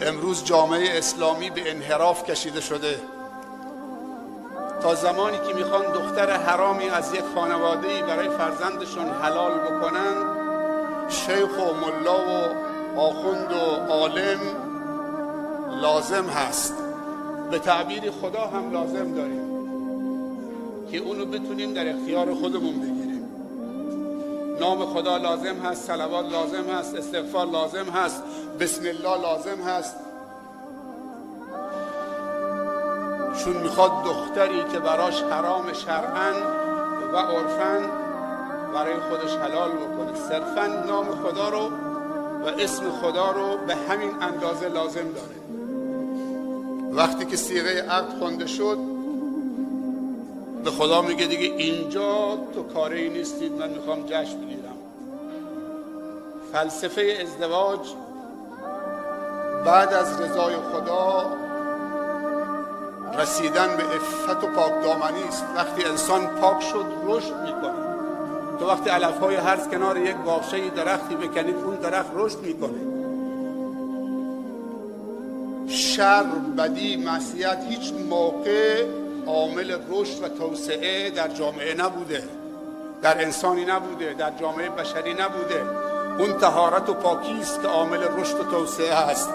امروز جامعه اسلامی به انحراف کشیده شده. تا زمانی که میخوان دختر حرامی از یک خانواده‌ای برای فرزندشون حلال بکنن، شیخ و ملا و آخوند و عالم لازم هست. به تعبیر خدا هم لازم داریم که اونو بتونیم در اختیار خودمون بگیریم. نام خدا لازم هست، صلوات لازم هست، استغفار لازم هست، بسم الله لازم هست. چون میخواد دختری که براش حرام شرعاً و عرفاً برای خودش حلال بکنه. صرفاً نام خدا رو و اسم خدا رو به همین اندازه لازم داره. وقتی که صیغه عقد خوانده شد، به خدا میگه دیگه اینجا تو کاری نیستید، من میخوام جشن بگیرم. فلسفه ازدواج بعد از رضای خدا رسیدن به عفت و پاکدامنی است. وقتی انسان پاک شد رشد میکنه. تو وقتی علفهای هرز کنار یک باغچه درختی بکنید، اون درخت رشد میکنه. شر، بدی، معصیت هیچ موقع عامل رشد و توسعه در جامعه نبوده، در انسانی نبوده، در جامعه بشری نبوده. اون طهارت و پاکی است که عامل رشد و توسعه است.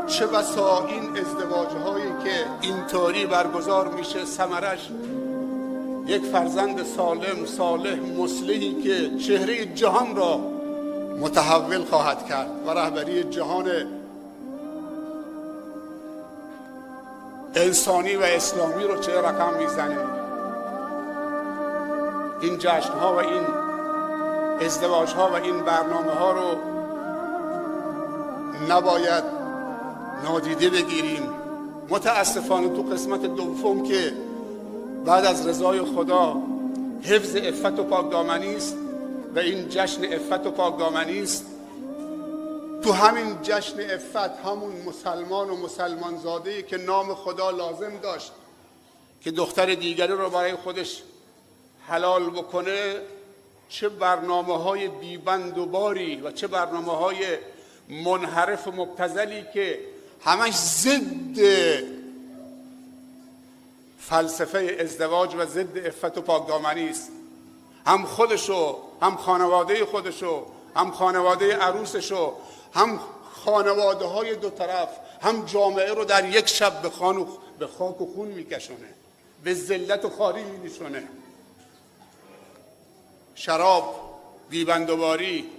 چه بسا این ازدواج هایی که اینطوری برگزار میشه ثمرش یک فرزند سالم، صالح، مصلحی که چهره جهان را متحول خواهد کرد و رهبری جهان انسانی و اسلامی رو چه رقم میزنه. این جشن ها و این ازدواج ها و این برنامه ها رو نباید نادیده بگیریم. متاسفانه تو قسمت دوم که بعد از رضای خدا حفظ عفت و پاکدامنی است و این جشن عفت و پاکدامنی است، تو همین جشن عفت همون مسلمان و مسلمان زاده‌ای که نام خدا لازم داشت که دختر دیگری رو برای خودش حلال بکنه، چه برنامه‌های بیبند و باری و چه برنامه‌های منحرف و مبتذلی که همش ضد فلسفه ازدواج و ضد عفت و پاکدامنی است. هم خودشو، هم خانواده خودشو، هم خانواده عروسشو، هم خانواده های دو طرف، هم جامعه رو در یک شب به خاک و خون میکشونه، به ذلت و خواری می‌نشونه. شراب، بیبندوباری،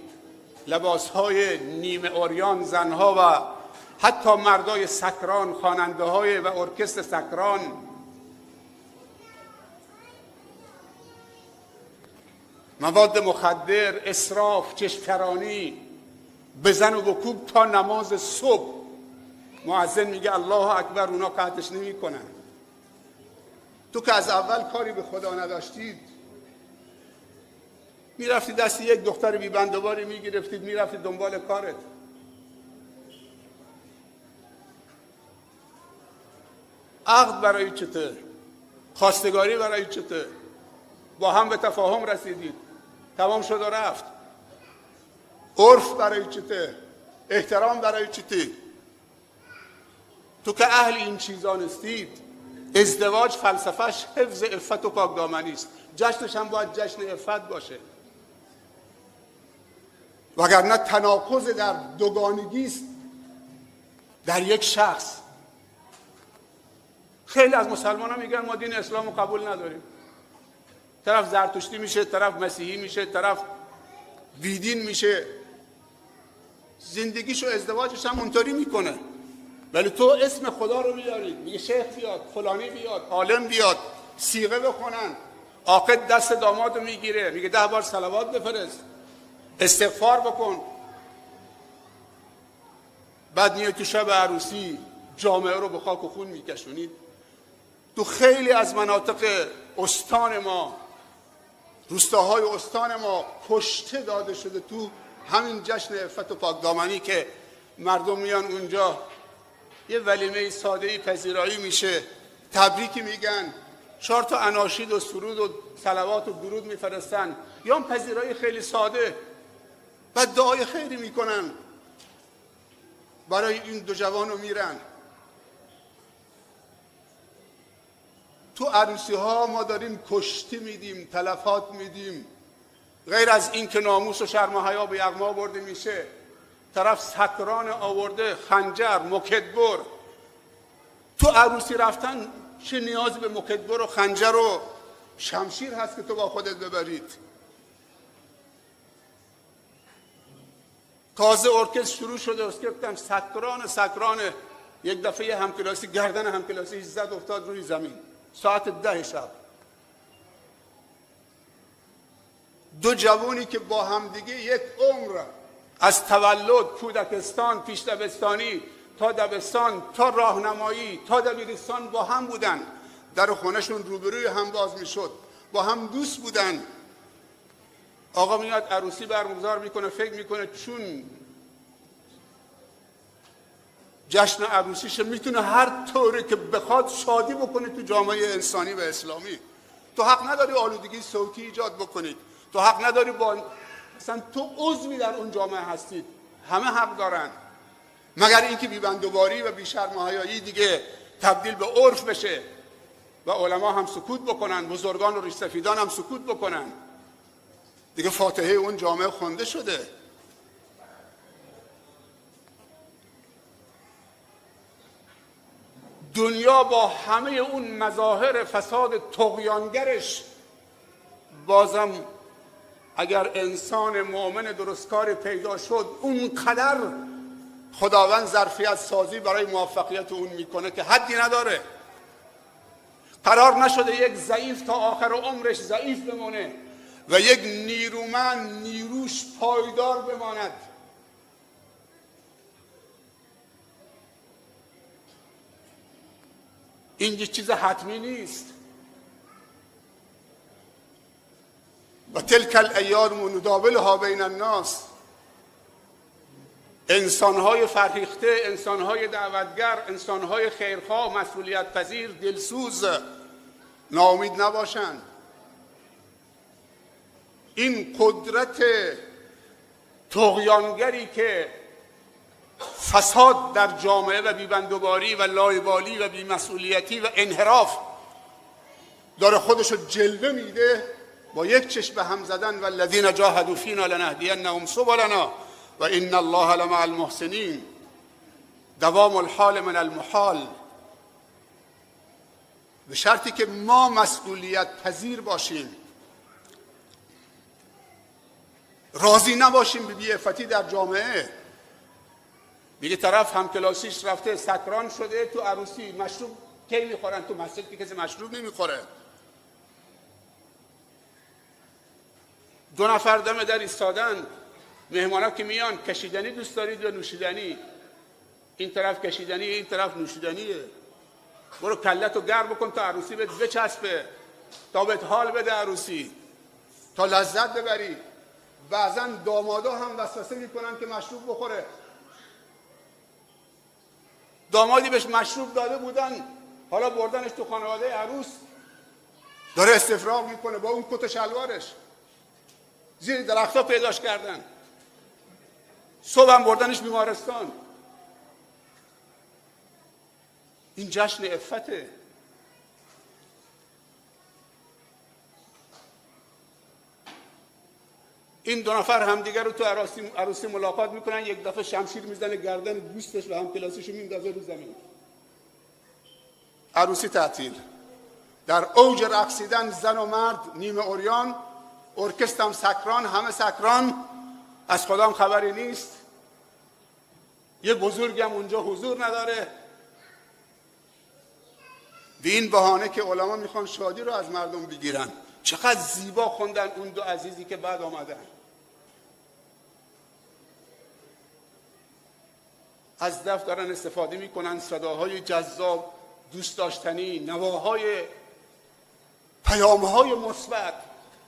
لباسهای نیمه عریان زنها و حتی مردای سکران، خواننده های و ارکستر سکران، مواد مخدر، اسراف، چشم‌کرانی، بزن و بکوب تا نماز صبح. مؤذن میگه الله اکبر، اونا قطعش نمی کنن. تو که از اول کاری به خدا نداشتید، میرفتید دست یک دختر بیبندوباری میگرفتید، میرفتید دنبال کارت. عقد برای چته؟ خواستگاری برای چته؟ با هم به تفاهم رسیدید، تمام شد و رفت. عرف برای چته؟ احترام برای چته؟ تو که اهل این چیزا نیستید. ازدواج فلسفهش حفظ عفت و پاکدامنی است. جشنش هم باید جشن عفت باشه، وگرنه تناقض در دوگانگی است در یک شخص. خیلی از مسلمان ها میگن ما دین اسلام رو قبول نداریم. طرف زرتشتی میشه، طرف مسیحی میشه، طرف بیدین میشه، زندگیشو ازدواجش هم اونطوری میکنه. ولی تو اسم خدا رو بیارید، میگه شیخ بیاد، فلانی بیاد، عالم بیاد، صیغه بخونن، عاقد دست داماد رو میگیره، میگه 10 بار صلوات بفرست، استغفار بکن. بعد میاد تو شب عروسی جامعه رو به خاک و خون میکشونید. تو خیلی از مناطق استان ما، روستاهای استان ما کشته داده شده تو همین جشن عفت و پاکدامنی که مردم میان اونجا، یه ولیمه ساده‌ای پذیرایی میشه، تبریک میگن، 4 تا اناشید و سرود و صلوات و درود میفرستن، یا پذیرایی خیلی ساده. و دعای خیری میکنن برای این دو جوان رو میرن. تو عروسی ها ما داریم کشتی میدیم، تلفات میدیم. غیر از این که ناموس و شرم و حیا به یغما برده میشه، طرف سکران آورده، خنجر، مکدبر. تو عروسی رفتن چه نیازی به مکدبر و خنجر و شمشیر هست که تو با خودت ببرید؟ تازه ارکستر شروع شده، گفتم سکران. یک دفعه همکلاسی گردن همکلاسی زد افتاد روی زمین ساعت 10 شب. دو جوانی که با هم دیگه یک عمر از تولد، کودکستان، پیش دبستانی تا دبستان تا راهنمایی تا دبیرستان با هم بودن، در خونهشون روبروی هم باز میشد، با هم دوست بودن. آقا میاد عروسی برگزار میکنه، فکر میکنه چون جشن عروسیشه میتونه هر طوری که بخواد شادی بکنه تو جامعه انسانی و اسلامی. تو حق نداری آلودگی صوتی ایجاد بکنید، تو حق نداری مثلا تو عضوی در اون جامعه هستید، همه حق دارن، مگر اینکه بی‌بندوباری و بی‌شرم و حیایی دیگه تبدیل به عرف بشه و علما هم سکوت بکنن، بزرگان و ریش‌سفیدان هم سکوت بکنن. دیگه فاتحه اون جامعه خونده شده. دنیا با همه اون مظاهر فساد طغیانگرش بازم اگر انسان مؤمن درستکار پیدا شد، اون قدر خداوند ظرفیت سازی برای موفقیت اون میکنه که حدی نداره. قرار نشده یک ضعیف تا آخر عمرش ضعیف بمونه و یک نیرومند نیروش پایدار بماند. این یک چیز حتمی نیست. و تلک الایام نداولها بین الناس. انسانهای فرهیخته، انسانهای دعوتگر، انسانهای خیرخواه، مسئولیت پذیر، دلسوز ناامید نباشند. این قدرت طغیانگری که فساد در جامعه و بی‌بندوباری و لایه‌بالی و بی‌مسئولیتی و انحراف داره خودشو جلوه میده، با یک چشم به هم زدن والذین جاهدوا فینا لنهدینهم سبلنا و ان الله لمع المحسنین، دوام الحال من المحال، به شرطی که ما مسئولیت پذیر باشیم، راضی نباشیم به بی‌عفتی در جامعه. میگه طرف همکلاسیش رفته سکران شده، تو عروسی مشروب کی میخورن؟ تو مسجد که کسی مشروب نمیخوره. دو نفر دم در ایستادن، مهمانا که میان کشیدنی دوست دارید یا نوشیدنی؟ این طرف کشیدنی، این طرف نوشیدنیه. برو کلتو گرم بکن تا عروسی بهت بچسبه، تا بهت حال بده عروسی، تا لذت ببری. بعضا دامادا هم وسوسه میکنن که مشروب بخوره. دامادی بهش مشروب داده بودن، حالا بردنش تو خانواده عروس، داره استفراغ میکنه با اون کت و شلوارش، زیر درختها پیداش کردن، صبح هم بردنش بیمارستان. این جشن عفته. این دو نفر همدیگر رو تو عروسی ملاقات میکنن، یک دفعه شمشیر میزنه گردن دوستش و همکلاسیشو میندازه رو زمین. عروسی تعطیل. در اوج رقصیدن زن و مرد نیمه عریان، ارکستر هم سکران، همه سکران، از خدام خبری نیست. یه بزرگی هم اونجا حضور نداره. به این بهانه که علما میخوان شادی رو از مردم بگیرن. چقدر زیبا خوندن اون دو عزیزی که بعد آمدن. از دف دارن استفاده میکنن، صداهای جذاب، دوست داشتنی، نواهای، پیامهای مثبت.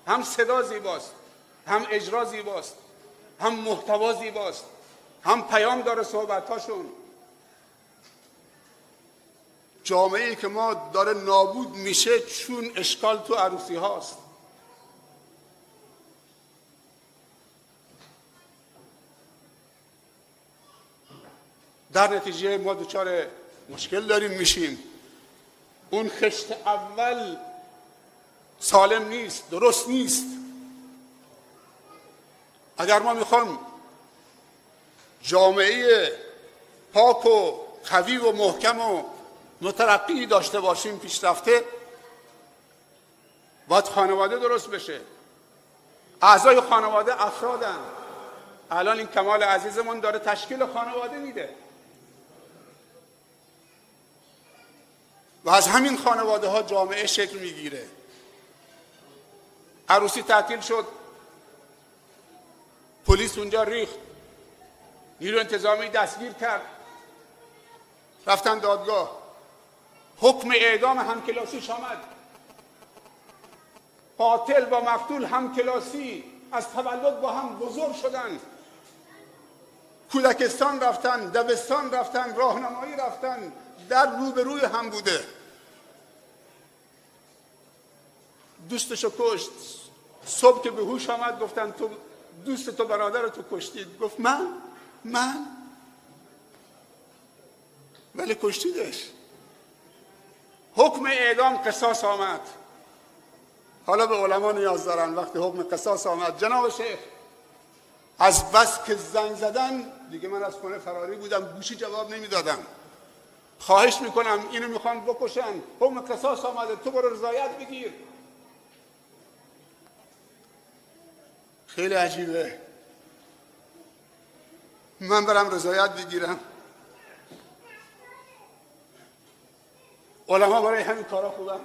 هم صدا زیباست، هم اجرا زیباست، هم محتوا زیباست، هم پیام داره صحبتاشون. جامعه‌ای که ما داره نابود میشه چون اشکال تو عروسی هاست. در نتیجه ما دچار مشکل داریم میشیم. اون خشت اول سالم نیست، درست نیست. اگر ما میخوایم جامعه پاک و قوی و محکم و مترقی داشته باشیم، پیشرفته، باید خانواده درست بشه. اعضای خانواده افرادن. الان این کمال عزیزمون داره تشکیل خانواده میده و از همین خانواده ها جامعه شکل میگیره. عروسی تعطیل شد، پلیس اونجا ریخت، نیرو انتظامی دستگیر کرد، رفتن دادگاه، حکم اعدام همکلاسیش آمد. قاتل با مقتول همکلاسی، از تولد با هم بزرگ شدن، کودکستان رفتن، دبستان رفتن، راهنمایی رفتن، در روبروی هم بوده. دوستشو کشت. صبح که به هوش آمد گفتن تو دوست تو برادر تو کشتید. گفت من ولی کشتیدش. حکم اعدام قصاص آمد. حالا به علما نیاز دارن. وقتی حکم قصاص آمد، جناب شیخ از بس که زنگ زدن دیگه، من از خونه فراری بودم، گوشی جواب نمیدادم. خواهش میکنم اینو میخوان بکشن، حکم قصاص آمده، تو برو رضایت بگیر. خیلی عجیبه. من برم رضایت بگیرم؟ علما برای همین کارا خوبن.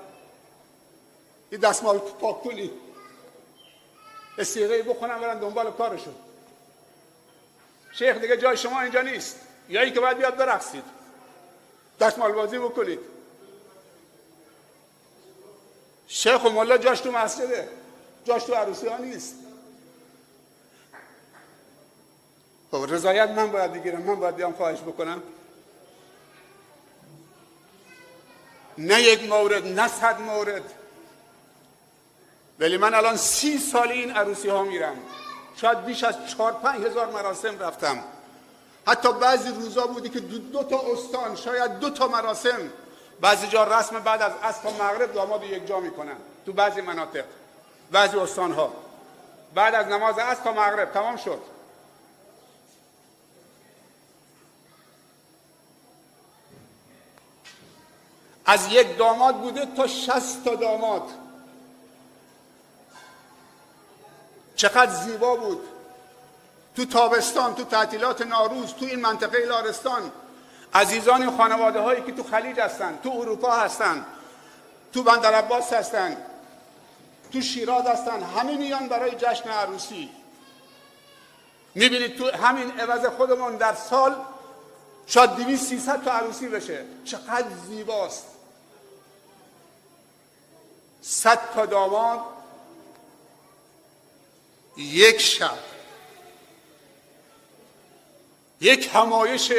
یه دستمال پاک کنی، استیقه بخونم برن دنبال کارشون. شیخ دیگه جای شما اینجا نیست، یا این که باید بیاد برقصید، دستمال بازی بکنید. شیخ و مولا جاش تو مسجده، جاش تو عروسی ها نیست. خب رضایت من باید بگیرم، من باید بیام خواهش بکنم؟ نه یک مورد، نه 100 مورد. ولی من الان 30 سال این عروسی ها میرم، شاید بیش از 4-5 هزار مراسم رفتم. حتی بعضی روزا بودی که دو تا استان، شاید 2 تا مراسم. بعضی جا رسم بعد از عصر تا مغرب داماد یک جا میکنن. تو بعضی مناطق، بعضی استان ها بعد از نماز عصر تا مغرب تمام شد. از یک داماد بوده تا 60 تا داماد. چقدر زیبا بود. تو تابستان، تو تعطیلات نوروز، تو این منطقه لارستان، عزیزان خانواده هایی که تو خلیج هستن، تو اروپا هستن، تو بندرعباس هستن، تو شیراز هستن، همه میان برای جشن عروسی. میبینید تو همین عوض خودمون در سال شاید 200-300 تا عروسی بشه. چقدر زیباست. 100 تا داماد یک شب، یک همایش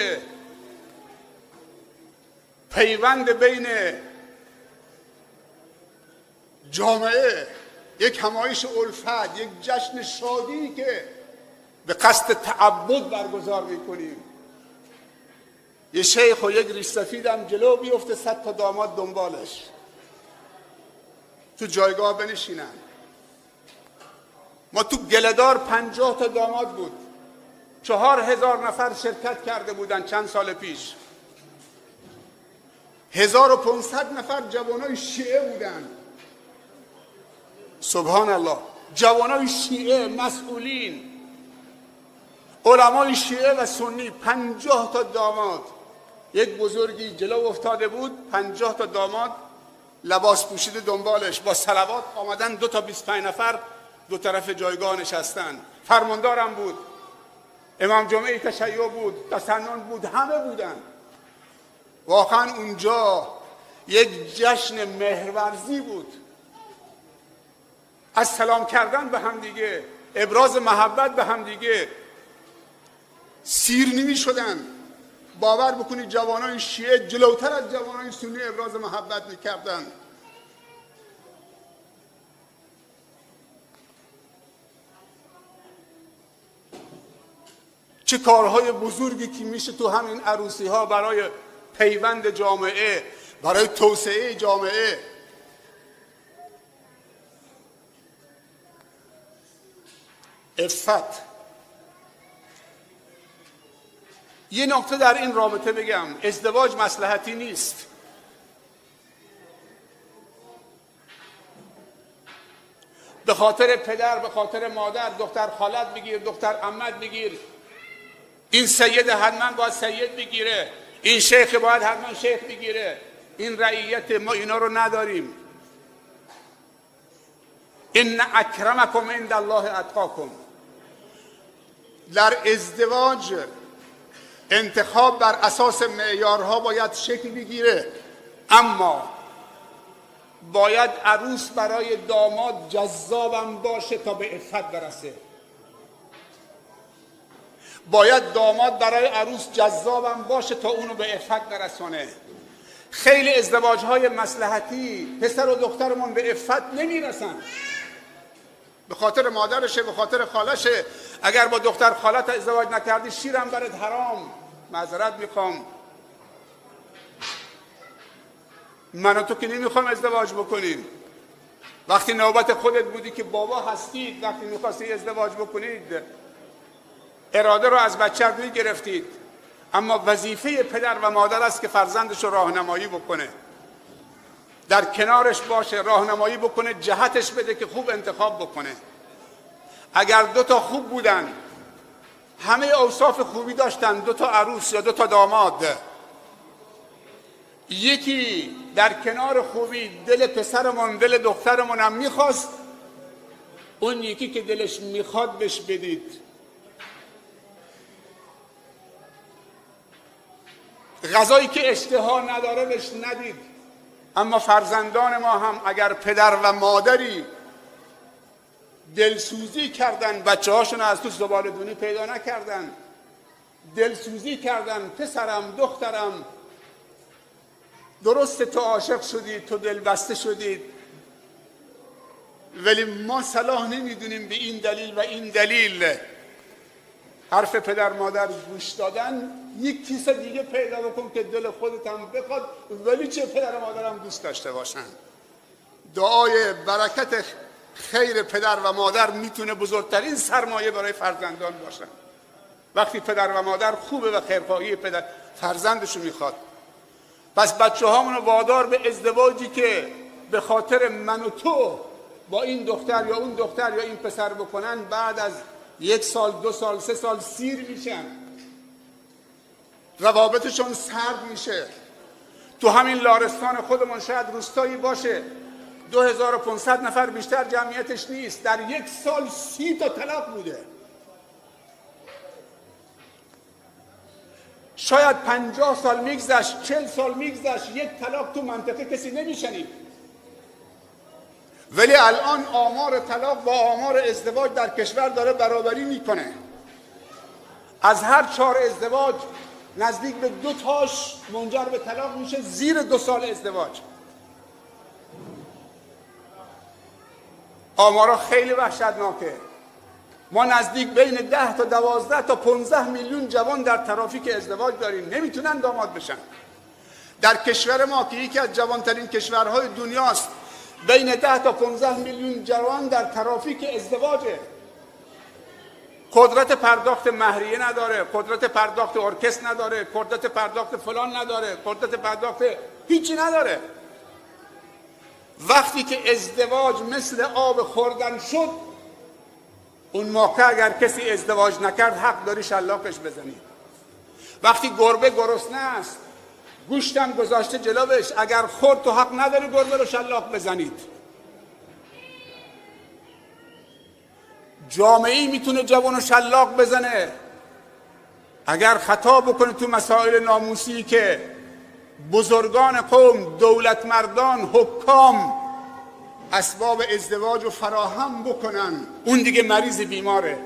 پیوند بین جامعه، یک همایش الفت، یک جشن شادی که به قصد تعبد برگزار میکنیم. یه شیخ و یک ریش سفیدم جلو بیفته، 100 تا داماد دنبالش تو جایگاه بنشینن. ما تو گله‌دار 50 تا داماد بود، 4000 نفر شرکت کرده بودن چند سال پیش. 1500 نفر جوانای شیعه بودن. سبحان الله. جوانای شیعه، مسئولین، علمای شیعه و سنی. 50 تا داماد. یک بزرگی جلو افتاده بود، 50 تا داماد لباس پوشیده دنبالش با صلوات آمدن. 2 تا 25 نفر دو طرف جایگاه نشستن. فرماندارم بود، امام جمعه تشیع بود، تسنن بود، همه بودن. واقعا اونجا یک جشن مهرورزی بود. از سلام کردن به هم دیگه، ابراز محبت به هم دیگه سیر نمی شدن. باور بکنید جوانای شیعه جلوتر از جوانای سنی ابراز محبت میکردن. چه کارهای بزرگی که میشه تو همین عروسی ها برای پیوند جامعه، برای توسعه جامعه. عفت. یه نکته در این رابطه بگم، ازدواج مصلحتی نیست. به خاطر پدر، به خاطر مادر، دختر خالت بگیر، دختر عمت بگیر، این سید حتما باید سید بگیره، این شیخ باید حتما شیخ بگیره. این رعیت ما اینا رو نداریم. ان اکرمکم عند الله اتقاکم. در ازدواج انتخاب بر اساس معیارها باید شکل بگیره، اما باید عروس برای داماد جذابم باشه تا به عفت برسه. باید داماد برای عروس جذابم باشه تا اونو به عفت برسونه. خیلی ازدواجهای مصلحتی پسر و دخترمون به عفت نمیرسن، به خاطر مادرشه، به خاطر خالشه. اگر با دختر خالت ازدواج نکردی شیرم برات حرام. معذرت میخوام، من و تو که نمیخوام ازدواج بکنیم. وقتی نوبت خودت بودی که بابا هستید، وقتی میخواستی ازدواج بکنید اراده رو از بچه روی گرفتید، اما وظیفه پدر و مادر است که فرزندش رو راهنمایی بکنه، در کنارش باشه، راهنمایی بکنه، جهتش بده که خوب انتخاب بکنه. اگر دو تا خوب بودن، همه اوصاف خوبی داشتن، دو تا عروس یا دو تا داماد، یکی در کنار خوبی دل پسرمون دل دخترمون هم میخواست، اون یکی که دلش میخواد بهش بدید. غذایی که اشتها نداره بهش ندید. اما فرزندان ما هم اگر پدر و مادری دلسوزی کردن، بچه هاشون از تو زباله‌دونی پیدا نکردن، دلسوزی کردن، پسرم دخترم درسته تو عاشق شدید، تو دلبسته شدید، ولی ما صلاح نمیدونیم به این دلیل و این دلیل حرف پدر مادر گوش دادن، یک کیس دیگه پیدا بکن که دل خودت هم بخواد، ولی چه پدر و مادرم دوست داشته باشن. دعای برکت خیر پدر و مادر میتونه بزرگترین سرمایه برای فرزندان باشن. وقتی پدر و مادر خوبه و خیرخواهی پدر فرزندشو میخواد. پس بچه هامونو وادار به ازدواجی که به خاطر من و تو با این دختر یا اون دختر یا این پسر بکنن، بعد از 1 سال 2 سال 3 سال سیر میشن، روابطشون سرد میشه. تو همین لارستان خودمون شاید روستایی باشه 2500 نفر بیشتر جمعیتش نیست، در 1 سال 30 تا طلاق بوده. شاید 50 سال میگذشت، 40 سال میگذشت، 1 طلاق تو منطقه کسی نمیشنید. ولی الان آمار طلاق با آمار ازدواج در کشور داره برابری میکنه. از هر 4 ازدواج نزدیک به 2 تاش منجر به طلاق میشه زیر 2 سال ازدواج. آمارا خیلی وحشتناکه. ما نزدیک بین 10 تا 12 تا 15 میلیون جوان در ترافیک ازدواج داریم، نمیتونن داماد بشن. در کشور ما که یکی از جوانترین کشورهای دنیاست، بین 10 تا 15 میلیون جوان در ترافیک ازدواجه. قدرت پرداخت مهریه نداره، قدرت پرداخت ارکستر نداره، قدرت پرداخت فلان نداره، قدرت پرداخت هیچی نداره. وقتی که ازدواج مثل آب خوردن شد، اون موقع اگر کسی ازدواج نکرد حق داری شلاقش بزنی. وقتی گربه گرسنه است، گوشتم گذاشته جلوش، اگر خورد تو حق نداری گربه رو شلاق بزنید. جامعه‌ای میتونه جوانو شلاق بزنه اگر خطا بکنه تو مسائل ناموسی که بزرگان قوم، دولتمردان، حکام اسباب ازدواج رو فراهم بکنن. اون دیگه مریض بیماره.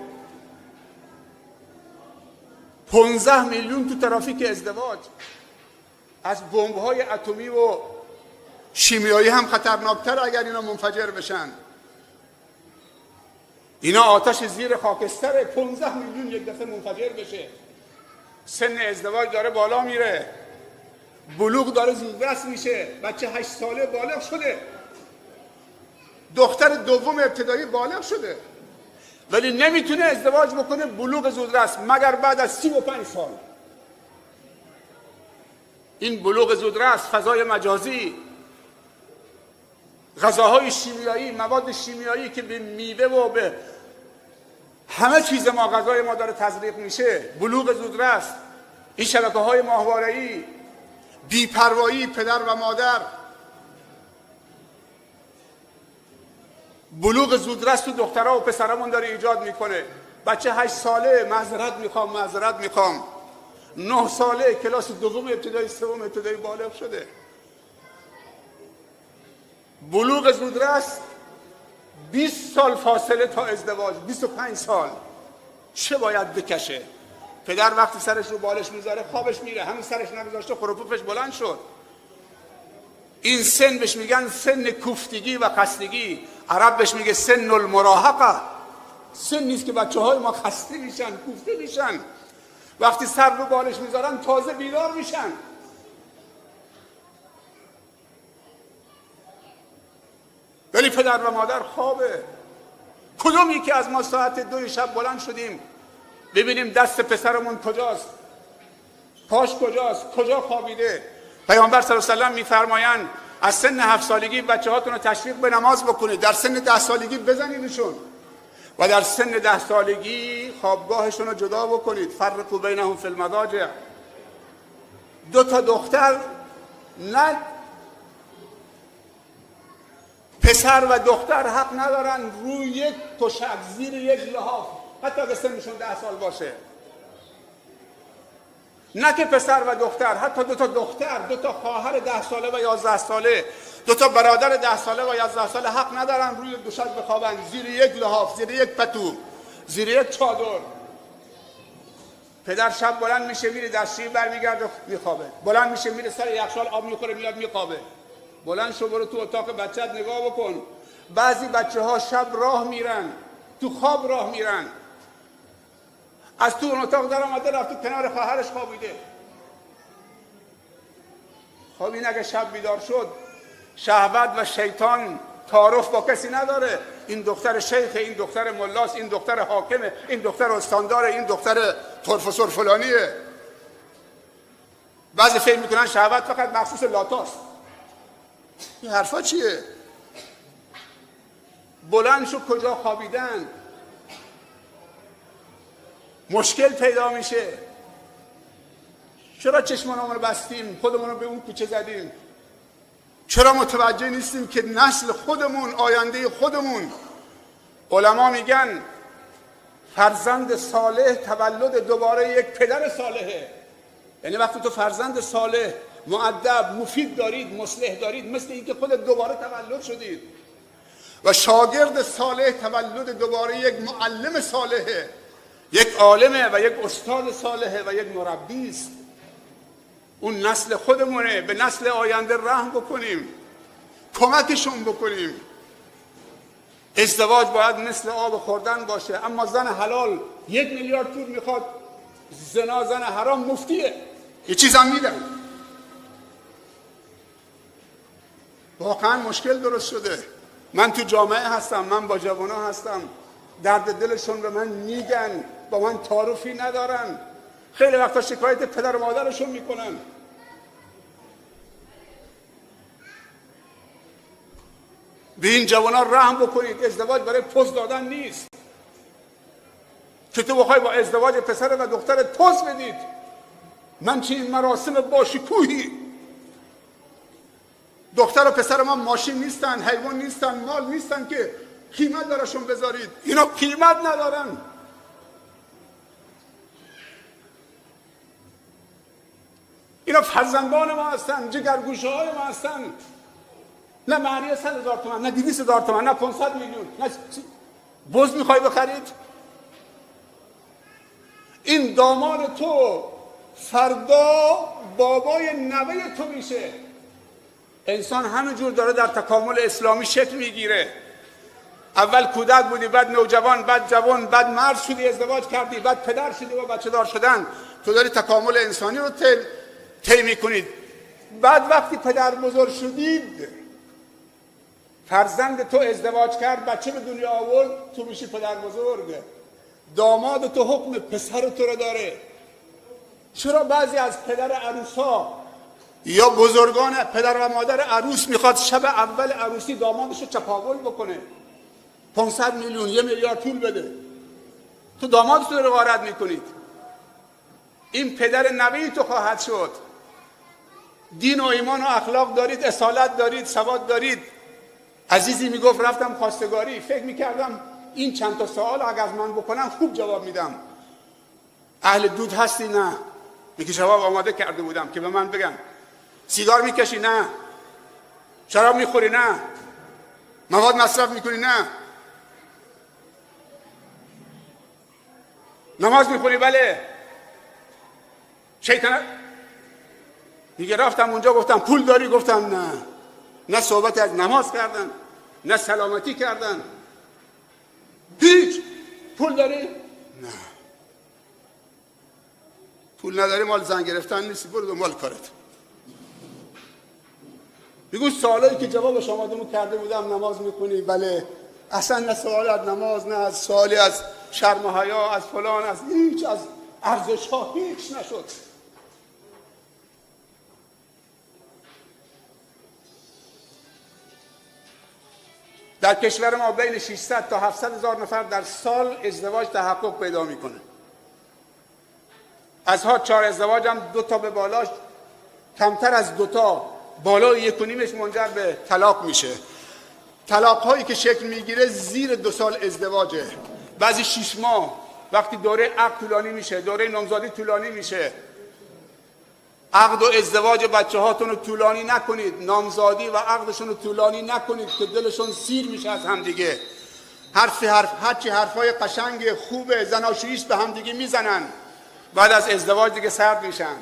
15 میلیون تو ترافیک ازدواج. از بمب‌های اتمی و شیمیایی هم خطرناکتر اگر اینا منفجر بشن. اینا آتش زیر خاکستره، 15 میلیون یک دفعه منفجر بشه. سن ازدواج داره بالا میره، بلوغ داره زودرس میشه، بچه 8 ساله بالغ شده، دختر دوم ابتدایی بالغ شده، ولی نمیتونه ازدواج بکنه بلوغ زودرس مگر بعد از 35 سال. این بلوغ زودرس، فضای مجازی، غذاهای شیمیایی، مواد شیمیایی که به میوه و به همه چیز ما، غذای ما داره تزریق میشه، بلوغ زودرس، این شبکه‌های ماهواره‌ای، بی‌پروایی پدر و مادر، بلوغ زودرس تو دخترها و پسرمون داره ایجاد میکنه. بچه 8 ساله معذرت میخوام 9 ساله کلاس دوم ابتدایی، سوم ابتدایی بالغ شده. بلوغ زودرس 20 سال فاصله تا ازدواج، 25 سال. چه باید بکشه؟ پدر وقتی سرش رو بالش میذاره خوابش میره، همین سرش نگذاشته خروپوفش بلند شد. این سن بهش میگن سن کوفتگی و خستگی. عرب بهش میگه سن المراهقه. سن نیست که بچه های ما خسته میشن، کوفته میشن. وقتی سر رو بالش میذارن تازه بیدار میشن. ولی پدر و مادر خوابه. کدوم یکی از ما ساعت 2 شب بلند شدیم ببینیم دست پسرمون کجاست، پاش کجاست، کجا خوابیده؟ پیامبر صلی الله علیه و سلم میفرمایند از سن 7 سالگی بچه هاتون رو تشویق به نماز بکنید، در سن 10 سالگی بزنیدشون و در سن 10 سالگی خوابگاهشون رو جدا بکنید. فرقوا بینهم فی المضاجع. 2 تا دختر، نه پسر و دختر حق ندارن روی یک تشک زیر یک لحاف، حتی که سنشون 10 سال باشه. نه که پسر و دختر، حتی 2 تا دختر، 2 تا خواهر 10 ساله و 11 ساله، 2 تا برادر 10 ساله و 11 ساله حق ندارن روی دوشک بخوابن، زیر یک لحاف، زیر یک پتو، زیر یک چادر. پدر شب بلند میشه میره دستشویی برمیگرده میخوابه، بلند میشه میره سر یخچال آب میخوره میاد میخوابه. بلند شو برو تو اتاق بچت نگاه بکن. بعضی بچه ها شب راه میرن، تو خواب راه میرن، از تو اون اتاق در آمده رفت تو کنار خواهرش خوابیده. خب این اگه شب بیدار شد، شهوت و شیطان تعارف با کسی نداره. این دختر شیخه، این دختر ملاست، این دختر حاکمه، این دختر استانداره، این دختر پروفسور فلانیه. بعضی فکر میکنن شهوت فقط مخصوص لاتاست. این حرفا چیه؟ بلند شو کجا خوابیدن. مشکل پیدا میشه. چرا چشمانمون رو بستیم، خودمون رو به اون کوچه زدیم؟ چرا متوجه نیستیم که نسل خودمون، آینده خودمون، علما میگن فرزند صالح تولد دوباره یک پدر صالحه. یعنی وقتی تو فرزند صالح، مؤدب، مفید دارید، مصلح دارید، مثل اینکه خودت دوباره تولد شدید. و شاگرد صالح تولد دوباره یک معلم صالحه، یک عالمه و یک استاد صالحه و یک مربی است. اون نسل خودمونه. به نسل آینده رحم بکنیم، کمکشون بکنیم. ازدواج باید مثل آب خوردن باشه. اما زن حلال 1 میلیارد پول میخواد، زنا زن حرام مفتیه، یه چیز هم میدن. واقعا مشکل درست شده. من تو جامعه هستم، من با جوانا هستم، درد دلشون به من میگن، با من تعارفی ندارن. خیلی وقتا شکایت پدر و مادرشون میکنن. به این جوانا رحم بکنید. ازدواج برای پوز دادن نیست که تو بخوای با ازدواج پسر و دختر پوز بدید. من چه این مراسم باشکوهی. دختر و پسر ما ماشین نیستن، حیوان نیستن، مال نیستن که قیمت براشون بذارید. اینا قیمت ندارن. اینا فرزندان ما هستن، جگرگوشه های ما هستن. نه مهریه 100,000 تومان، نه 200,000 تومان، نه 500 میلیون. نه بز میخوای بخرید؟ این داماد تو فردا بابای نوه تو میشه. انسان همینجور داره در تکامل اسلامی شکل میگیره. اول کودک بودی، بعد نوجوان، بعد جوان، بعد مرد شدی، ازدواج کردی، بعد پدر شدی و بچه دار شدن. تو داری تکامل انسانی رو طی میکنید. بعد وقتی پدر بزرگ شدید، فرزند تو ازدواج کرد، بچه به دنیا آورد، تو میشی پدر بزرگ. داماد تو حکم پسر تو رو داره. چرا بعضی از پدر عروسا یا بزرگان پدر و مادر عروس میخواد شب اول عروسی دامادش رو چپاول بکنه، 500 میلیون 1 میلیارد پول بده؟ تو دامادت رو غارت میکنید. این پدر نوی تو خواهد شد. دین و ایمان و اخلاق دارید، اصالت دارید، سواد دارید. عزیزی میگفت رفتم خواستگاری، فکر میکردم این چند تا سوال اگر از من بکنم خوب جواب میدم. اهل دود هستی؟ نه. میگه جواب آماده کرده بودم که به من بگن. سیگار میکشی؟ نه. شراب میخوری؟ نه. مواد مصرف میکنی؟ نه. نماز میخونی؟ بله. شیطان میگه رفتم اونجا گفتم پول داری؟ گفتم نه. نه صحبت از نماز کردن، نه سلامتی کردن، هیچ. پول داری؟ نه. پول نداری مال زن گرفتن نیستی، برو دنبال کارت. میگو سوالایی که جوابش آماده کرده بودم نماز میکنی؟ بله. اصلا نه سوال از نماز، نه از سوالی از شرم و حیا، از فلان، از هیچ، از ارزش ها هیچ نشد. در کشور ما بین 600 تا 700 هزار نفر در سال ازدواج تحقق پیدا میکنه. از ها 4 ازدواج هم 2 تا به بالاش، کمتر از 2 تا بالای 1.5 منجر به طلاق میشه. طلاق هایی که شکل میگیره زیر 2 سال ازدواجه. بعضی 6 ماه، وقتی دوره عقد طولانی میشه، دوره نامزادی طولانی میشه. عقد و ازدواج بچه هاتون رو طولانی نکنید، نامزادی و عقدشون رو طولانی نکنید که دلشون سیر میشه از همدیگه. هرچی حرفای قشنگ خوب زناشوییست به همدیگه میزنن، بعد از ازدواج دیگه سرد میشن.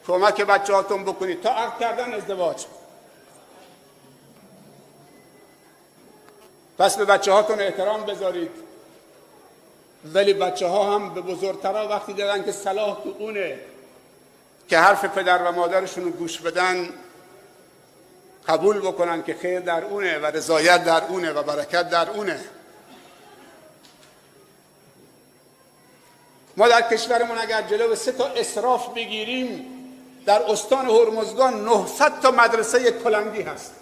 کمک بچه هاتون بکنید تا عقد کردن ازدواج. پس به بچه هاتون احترام بذارید، ولی بچه ها هم به بزرگترها وقتی دیدن که صلاح تو اونه که حرف پدر و مادرشون رو گوش بدن، قبول بکنن که خیر در اونه و رضایت در اونه و برکت در اونه. ما در کشورمون اگر جلو 3 تا اسراف بگیریم، در استان هرمزگان 900 تا مدرسه کلنگی هست.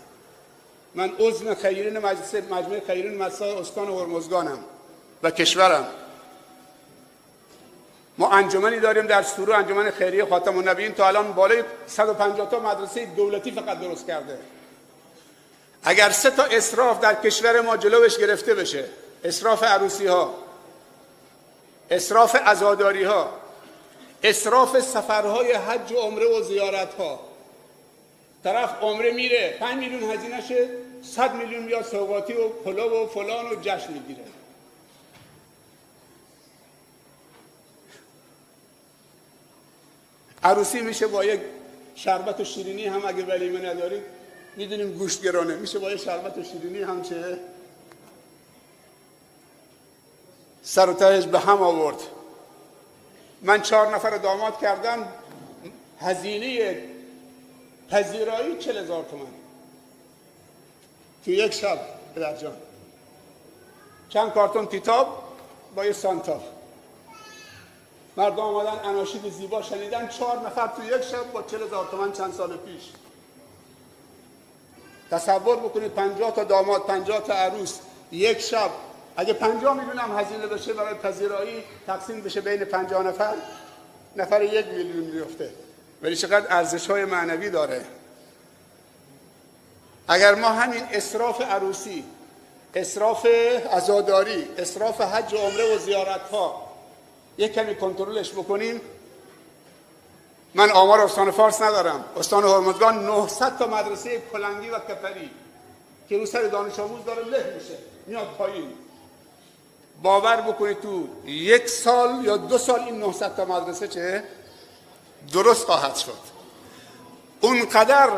من عضو خیرین مجمع خیرین مدرسه استان هرمزگانم و کشورم. ما انجمنی داریم در سورو، انجمن خیریه خاتم النبیین، تا الان بالای 150 تا مدرسه دولتی فقط درست کرده. اگر 3 تا اسراف در کشور ما جلوش گرفته بشه، اسراف عروسی ها، اسراف عزاداری ها، اسراف سفرهای حج و عمره و زیارت ها، طرف عمره میره 5 میلیون هزینه شه، 100 میلیون میاد سوغاتی و پلو و فلان و جشن میگیره. عروسی میشه با یک شربت و شیرینی هم، اگه ولیمه ندارید میدونیم گوشت گرانه، میشه با یک شربت و شیرینی هم چه سر و تهش به هم آورد. من 4 نفر داماد کردم، هزینه پذیرایی 40,000 تومان تو یک شب. پدر جان چند کارتون کتاب با یه سانتاف. مردم آمدن اناشید زیبا شنیدن، 4 نفر تو یک شب با 40,000 تومان چند سال پیش. تصور بکنید 50 تا داماد، 50 تا عروس یک شب. اگه 50 میلیون هم هزینه بشه برای پذیرایی، تقسیم بشه بین 50 نفر، نفر 1 میلیون میفته. ولی چقدر ارزش‌های معنوی داره. اگر ما همین اسراف عروسی، اسراف عزاداری، اسراف حج و عمره و زیارت‌ها یک کمی کنترلش بکنیم. من آمار استان فارس ندارم، استان هرمزگان 900 تا مدرسه کلنگی و کفری که رو سر دانش آموز داره له میشه میاد پایین. باور بکنید تو 1 سال یا 2 سال این 900 تا مدرسه چه درست خواهد شد. اونقدر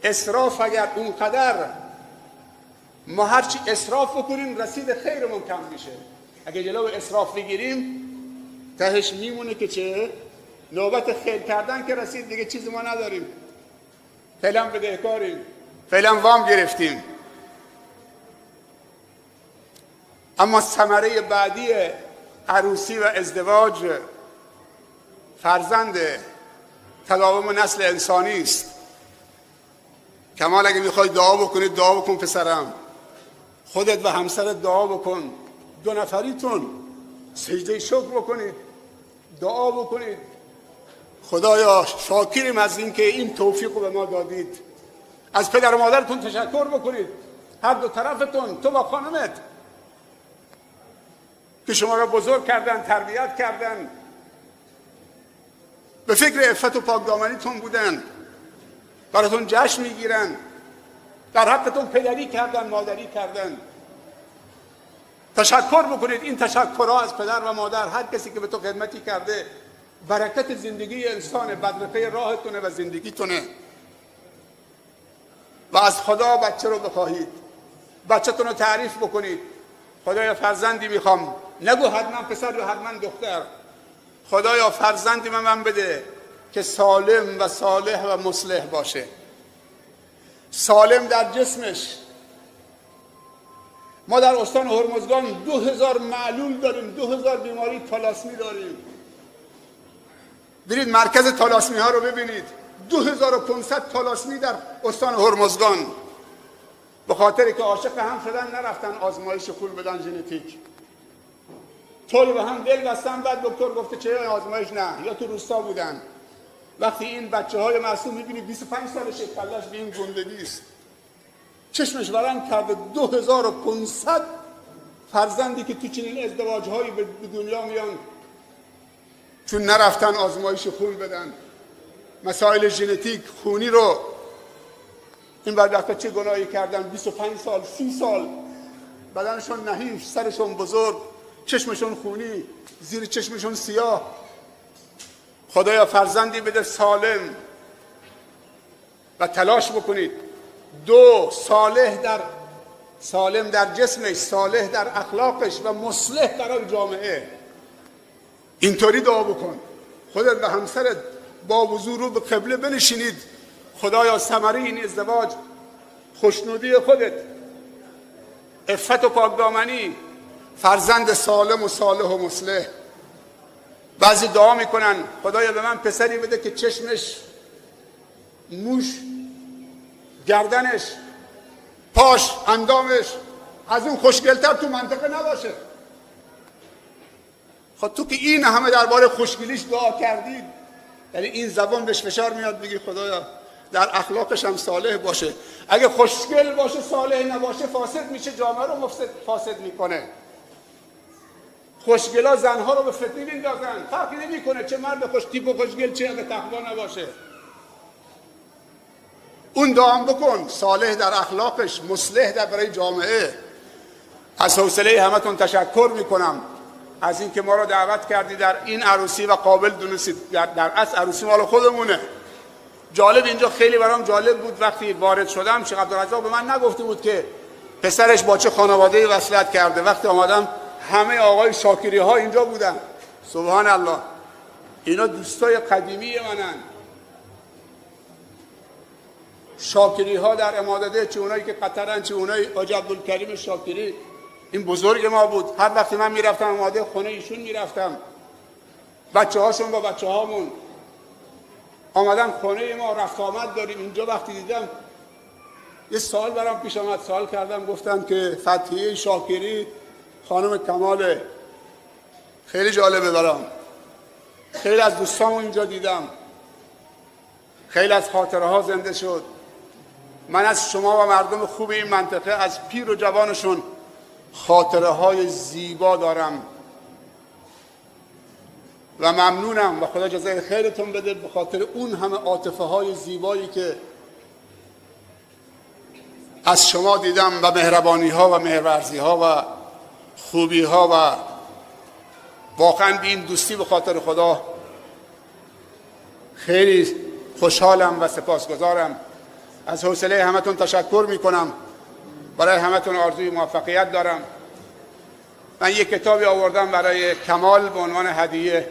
اسراف، اگر اونقدر ما هرچی اسراف بکنیم رصید خیرمون کم میشه. اگه جلو اسراف بگیریم تهش میمونه که چه؟ نوبت خیر کردن که رسید دیگه چیزی ما نداریم، فعلا بدهکاریم، فعلا وام گرفتیم. اما ثمره بعدی عروسی و ازدواج فرزند، تداوم نسل انسانی است. کمال اگه میخوای دعا بکنید دعا بکن پسرم، خودت و همسرت دعا بکن، دو نفریتون سجده شکر بکنید، دعا بکنید خدایا شاکریم از این که این توفیق رو به ما دادید. از پدر و مادرتون تشکر بکنید، هر دو طرفتون، تو و خانمت که شما را بزرگ کردن، تربیت کردن، به فکر عفت و پاکدامنیتون بودن، براتون جشن میگیرن، در حقتون پدری کردن، مادری کردن. تشکر بکنید. این تشکرها از پدر و مادر، هر کسی که به تو خدمتی کرده، برکت زندگی انسانه، بدرقه راهتونه و زندگیتونه. و از خدا بچه رو بخواهید، بچه‌تون رو تعریف بکنید. خدایا فرزندی میخوام، نگو حتما پسر یا حتما دختر، خدایا فرزندی من بده که سالم و صالح و مصلح باشه، سالم در جسمش. ما در استان هرمزگان 2000 معلول داریم، 2000 بیماری تالاسمی داریم. برید مرکز تالاسمی ها رو ببینید، 2500 تالاسمی در استان هرمزگان. به خاطری که عاشق هم شدن نرفتن آزمایش خون بدن ژنتیک، طوری به هم دل بستن. بعد دکتر گفته چه آزمایش نه، یا تو روستا بودن. وقتی این بچه های معصوم میبینی 25 سالشه، کلش به این گندگی است، چشمش ورم کرده. 2500 فرزندی که تو چنین ازدواج هایی به دنیا میان چون نرفتن آزمایش خون بدن. مسائل ژنتیک خونی رو این بدبختا چه گناهی کردن؟ 25 سال 30 سال بدنشون نحیف، سرشون بزرگ، چشمشون خونی، زیر چشمشون سیاه. خدایا فرزندی بده سالم و تلاش بکنید. 2 سالم در جسمش، صالح در اخلاقش و مصلح برای جامعه. اینطوری دعا بکن. خودت و همسرت با وضو رو به قبله بنشینید. خدایا ثمره این ازدواج خوشنودی خودت، عفت و پاکدامنی، فرزند سالم و صالح و مصلح. بعضی دعا میکنن خدایا به من پسری بده که چشمش، موش، گردنش، پاش، اندامش از اون خوشگلتر تو منطقه نباشه. خب تو که این همه درباره خوشگلیش دعا کردید، یعنی این زبان بهش فشار میاد بگی خدایا در اخلاقش هم صالح باشه. اگه خوشگل باشه صالح نباشه فاسد میشه، جامعه رو فاسد میکنه. خوشگلا زنها رو به فتنه میندازن، فرقی نمیکنه چه مرد خوش تیپ و خوشگل چه اگه تقوا نباشه. اون دعا بکن، صالح در اخلاقش، مصلح در برای جامعه. از حوصله همتون تشکر میکنم از اینکه ما رو دعوت کردی در این عروسی و قابل دونستید. در اصل عروسی مال خودمونه. جالب، اینجا خیلی برام جالب بود وقتی وارد شدم، شیخ عبدالرزاق به من نگفته بود که پسرش با چه خانواده‌ای وصلت کرده. وقتی آمدم همه آقای شاکری ها اینجا بودن. سبحان الله، اینا دوستای قدیمی منن. شاکری ها در اماده‌ده، چه اونایی که قطرن، چه اونایی حاج عبدالکریم شاکری، این بزرگ ما بود. هر وقتی من میرفتم اماده خونه ایشون میرفتم، بچه هاشون با بچه هامون آمدن خونه ما، رفت آمد داریم. اینجا وقتی دیدم یه سوال برام پیش آمد، سوال کردم، گفتم که فتحیه شاکری خانم کماله. خیلی جالبه برام، خیلی از دوستامو اینجا دیدم، خیلی از خاطره ها زنده شد. من از شما و مردم خوب این منطقه، از پیر و جوانشون خاطره های زیبا دارم و ممنونم و خدا جزای خیرتون بده به خاطر اون همه عاطفه های زیبایی که از شما دیدم و مهربانی ها و مهرورزی ها و خوبی ها و واقعا به این دوستی به خاطر خدا خیلی خوشحالم و سپاسگزارم. از حوصله همتون تشکر میکنم. برای همتون آرزوی موفقیت دارم. من یک کتابی آوردم برای کمال به عنوان هدیه